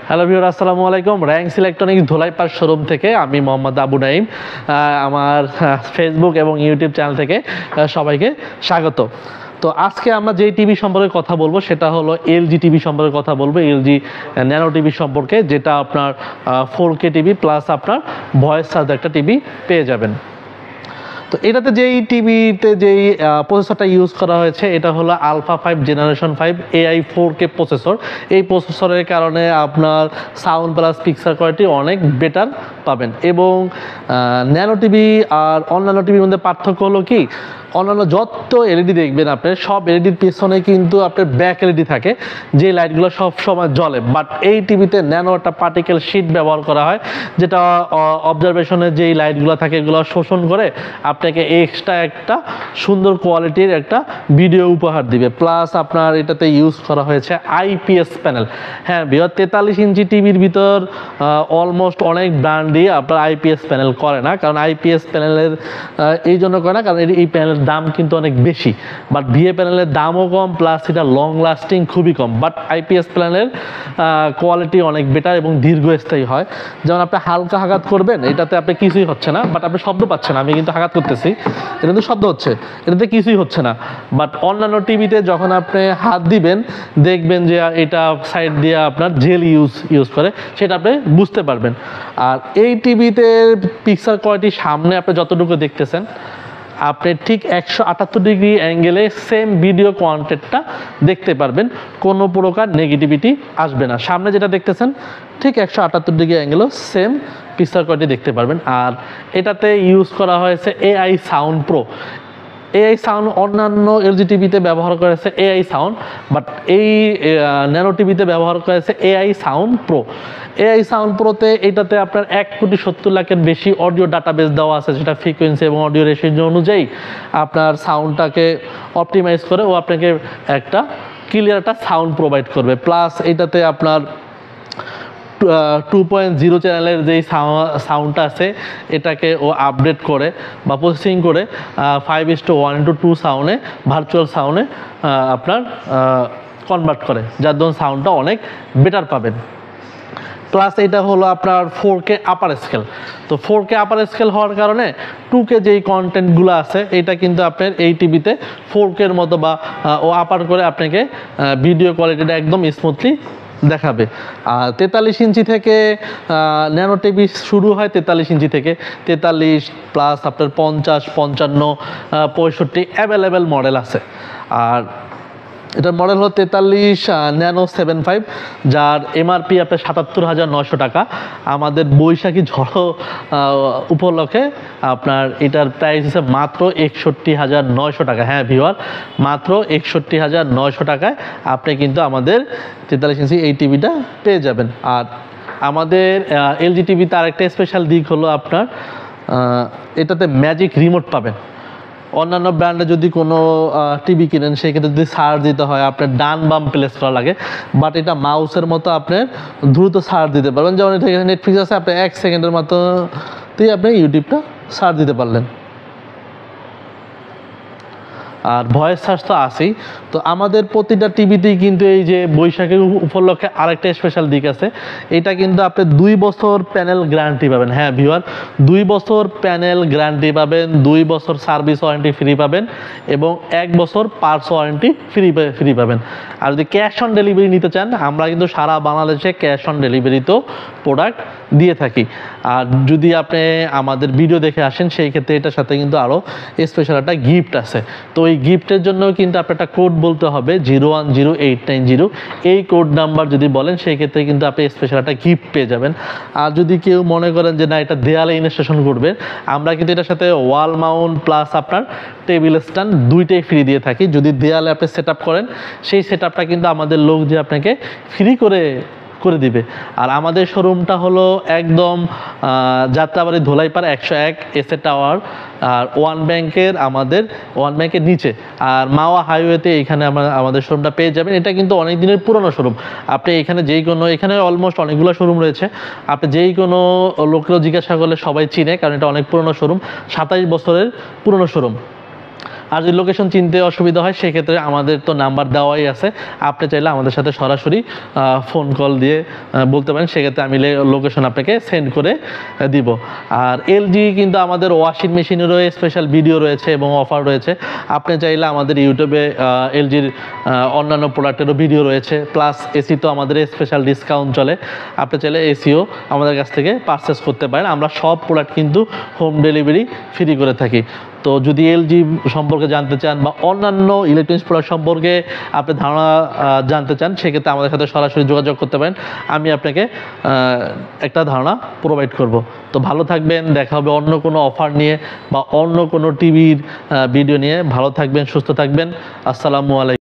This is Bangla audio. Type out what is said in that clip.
হ্যালো ভিউয়ার, আসসালামু আলাইকুম। র্যাঙ্কস ইলেকট্রনিক্স ধোলাইপাড় শোরুম থেকে আমি মোহাম্মদ আবু নাইম আমার ফেসবুক এবং ইউটিউব চ্যানেল থেকে সবাইকে স্বাগত। তো আজকে আমরা যেই টিভি সম্পর্কে কথা বলবো সেটা হলো এলজি টিভি সম্পর্কে কথা বলবো, এলজি ন্যানো টিভি সম্পর্কে, যেটা আপনার 4K টিভি প্লাস আপনার ভয়েস চার্জ একটা টিভি পেয়ে যাবেন। তো এটাতে যেই টিভিতে যেই প্রসেসরটা ইউজ করা হয়েছে এটা হলো alpha 5 generation 5 AI 4K processor. এই প্রসেসরের কারণে আপনার সাউন্ড প্লাস পিকচার কোয়ালিটি অনেক বেটার পাবেন। এবং ন্যানো টিভি আর অন্যান্য টিভির মধ্যে পার্থক্য হলো কি, অন্যান্য যত এলইডি দেখবেন আপনি, সব এলইডির পেছনে কিন্তু আপনার ব্যাক এলইডি থাকে, যে লাইটগুলো সব সময় জ্বলে। বাট এই টিভিতে ন্যানো একটা পার্টিকেল শিট ব্যবহার করা হয়, যেটা অবজারভেশনের যেই লাইটগুলো থাকে এগুলো শোষণ করে আপনাকে এক্সট্রা একটা সুন্দর কোয়ালিটির একটা ভিডিও উপহার দিবে। প্লাস আপনার এটাতে ইউজ করা হয়েছে আইপিএস প্যানেল। হ্যাঁ, 43 ইঞ্চি টিভির ভিতর অলমোস্ট অনেক ব্র্যান্ডই আপনার আইপিএস প্যানেল করে না, কারণ আইপিএস প্যানেলের এই জন্য করে না কারণ এই প্যানেলের দাম কিন্তু অনেক বেশি। বাট ভিএ প্যানেলের দামও কম, প্লাস এটা লং লাস্টিং খুবই কম। বাট আইপিএস প্যানেলের কোয়ালিটি অনেক বেটার এবং দীর্ঘস্থায়ী হয়। যেমন আপনি হালকা আঘাত করবেন, এটাতে আপনি কিছুই হচ্ছে না, বাট আপনি শব্দ পাচ্ছেন। আমি কিন্তু আঘাত করতেছি, এটা কিন্তু শব্দ হচ্ছে, এটাতে কিছুই হচ্ছে না। বাট অন্যান্য টিভিতে যখন আপনি হাত দিবেন দেখবেন যে এটা সাইড দিয়ে আপনার জেল ইউজ করে, সেটা আপনি বুঝতে পারবেন। আর এই টিভিতে পিকচার কোয়ালিটি সামনে আপনি যতটুকু দেখতেছেন, আপনি ঠিক 178 ডিগ্রি অ্যাঙ্গেলে সেম ভিডিও কোয়ান্টিটিটা দেখতে পারবেন, কোনো প্রকার নেগেটিভিটি আসবে না। সামনে যেটা দেখতেছেন ঠিক 178 ডিগ্রি অ্যাঙ্গেলও সেম পিকচার কোয়ালিটি দেখতে পারবেন। আর এটাতে ইউজ করা হয়েছে AI sound Pro. AI sound অন্যান্য এলজি টিভিতে ব্যবহার করেছে এআই সাউন্ড, বাট এই ন্যানো টিভিতে ব্যবহার করেছে AI sound Pro. AI sound প্রোতে এটাতে আপনার 1,70,00,000-এর বেশি অডিও ডাটাবেস দেওয়া আছে, যেটা ফ্রিকোয়েন্সি এবং অডিও রেশিও অনুযায়ী আপনার সাউন্ডটাকে অপটিমাইজ করে ও আপনাকে একটা ক্লিয়ার একটা সাউন্ড প্রোভাইড করবে। প্লাস এটাতে আপনার 2.0 চ্যানেলের যেই সাউন্ডটা আছে এটাকে ও আপডেট করে বা প্রসেসিং করে 5:1:2 সাউন্ডে, ভার্চুয়াল সাউন্ডে আপনার কনভার্ট করে, যার জন্য সাউন্ডটা অনেক বেটার পাবেন। প্লাস এটা হলো আপনার 4K আপার স্কেল। তো 4K আপার স্কেল হওয়ার কারণে 2K যেই কন্টেন্টগুলো আছে এটা কিন্তু আপনার এই টিভিতে 4K-র মতো বা ও আপার করে আপনাকে ভিডিও কোয়ালিটিটা একদম স্মুথলি দেখাবে। আর 43 ইঞ্চি থেকে ন্যানো টিভি শুরু হয়, 43 ইঞ্চি থেকে 43 প্লাস আপনার 50, 55, 65 অ্যাভেলেবেল মডেল আছে। আর এটার মডেল হলো 43 ন্যানো 7.5, যার এমআরপি আপনার 77,900 টাকা। আমাদের বৈশাখী ঝড় উপলক্ষে আপনার এটার প্রাইস হচ্ছে মাত্র 61,900 টাকা। হ্যাঁ ভিউয়ার, মাত্র 61,900 টাকায় আপনি কিন্তু আমাদের 43 ইঞ্চি এই টিভিটা পেয়ে যাবেন। আর আমাদের এলজি টিভিতে আরেকটা স্পেশাল দিক হলো আপনার এটাতে ম্যাজিক রিমোট পাবেন। অন্যান্য ব্র্যান্ডে যদি কোনো টিভি কিনেন সেক্ষেত্রে যদি সার্চ দিতে হয় আপনার ডান বাম প্লেস করা লাগে, বাট এটা মাউসের মতো আপনার দ্রুত সার্চ দিতে পারবেন। যেমন এটা নেটফ্লিক্স আছে, আপনি 1 সেকেন্ডের মতোতেই আপনি ইউটিউবটা সার্চ দিতে পারলেন। আর ভয়েস সার্চ তো আছেই। তো আমাদের প্রতিটা টিভিতেই কিন্তু এই যে বৈশাখের উপলক্ষে আরেকটা স্পেশাল দিক আছে, এটা কিন্তু আপনি 2 বছর প্যানেল গ্যারান্টি পাবেন। হ্যাঁ ভিউয়ার, 2 বছর প্যানেল গ্যারান্টি পাবেন, 2 বছর সার্ভিস ওয়ারেন্টি ফ্রি পাবেন এবং 1 বছর পার্টস ওয়ারেন্টি ফ্রি পাবেন। আর যদি ক্যাশ অন ডেলিভারি নিতে চান, আমরা কিন্তু সারা বাংলাদেশে ক্যাশ অন ডেলিভারিতেও প্রোডাক্ট দিয়ে থাকি। আর যদি আপনি আমাদের ভিডিও দেখে আসেন সেই ক্ষেত্রে এটার সাথে কিন্তু আরও স্পেশাল একটা গিফট আছে। তো এই গিফটের জন্য কিন্তু আপনার একটা কোড বলতে হবে 010890। এই কোড নাম্বার যদি বলেন সেই ক্ষেত্রে কিন্তু আপনি স্পেশাল একটা গিফট পেয়ে যাবেন। আর যদি কেউ মনে করেন যে না এটা দেয়ালে ইনস্টলেশন করবেন, আমরা কিন্তু এটার সাথে ওয়াল মাউন্ট প্লাস আপনার টেবিল স্ট্যান্ড দুইটাই ফ্রি দিয়ে থাকি। যদি দেয়ালে আপনি সেট আপ করেন সেই সেট আপটা কিন্তু আমাদের লোক যে আপনাকে ফ্রি করে দিবে। আর আমাদের শোরুমটা হলো একদম যাত্রাবাড়ি ধোলাইপাড় 101 এসএ টাওয়ার, আর ওয়ান ব্যাংকের নিচে, আর মাওয়া হাইওয়েতে এখানে আমাদের শোরুমটা পেয়ে যাবেন। এটা কিন্তু অনেক দিনের পুরনো শোরুম। আপনি এখানে এখানে অলমোস্ট অনেকগুলো শোরুম রয়েছে, আপনি যেই কোনো লোককেও জিজ্ঞাসা করলে সবাই চিনে, কারণ এটা অনেক পুরনো শোরুম, 27 বছরের পুরনো শোরুম। আর যদি লোকেশন চিনতে অসুবিধা হয় সেক্ষেত্রে আমাদের তো নাম্বার দেওয়াই আছে, আপনি চাইলে আমাদের সাথে সরাসরি ফোন কল দিয়ে বলতে পারেন, সেক্ষেত্রে আমি লোকেশন আপনাকে সেন্ড করে দিব। আর এলজি কিন্তু আমাদের ওয়াশিং মেশিনেরও স্পেশাল ভিডিও রয়েছে এবং অফার রয়েছে। আপনি চাইলে আমাদের ইউটিউবে এলজির অন্যান্য প্রোডাক্টেরও ভিডিও রয়েছে, প্লাস এসি তো আমাদের স্পেশাল ডিসকাউন্ট চলে, আপনি চাইলে এসিও আমাদের কাছ থেকে পারচেস করতে পারেন। আমরা সব প্রোডাক্ট কিন্তু হোম ডেলিভারি ফ্রি করে থাকি। তো যদি এলজি সম্পর্কে জানতে চান বা অন্যান্য ইলেকট্রনিক্স প্রোডাক্ট সম্পর্কে আপনি ধারণা জানতে চান, সেক্ষেত্রে আমাদের সাথে সরাসরি যোগাযোগ করতে পারেন, আমি আপনাকে একটা ধারণা প্রোভাইড করব। তো ভালো থাকবেন, দেখা হবে অন্য কোনো অফার নিয়ে বা অন্য কোনো টিভির ভিডিও নিয়ে। ভালো থাকবেন, সুস্থ থাকবেন, আসসালামু আলাইকুম।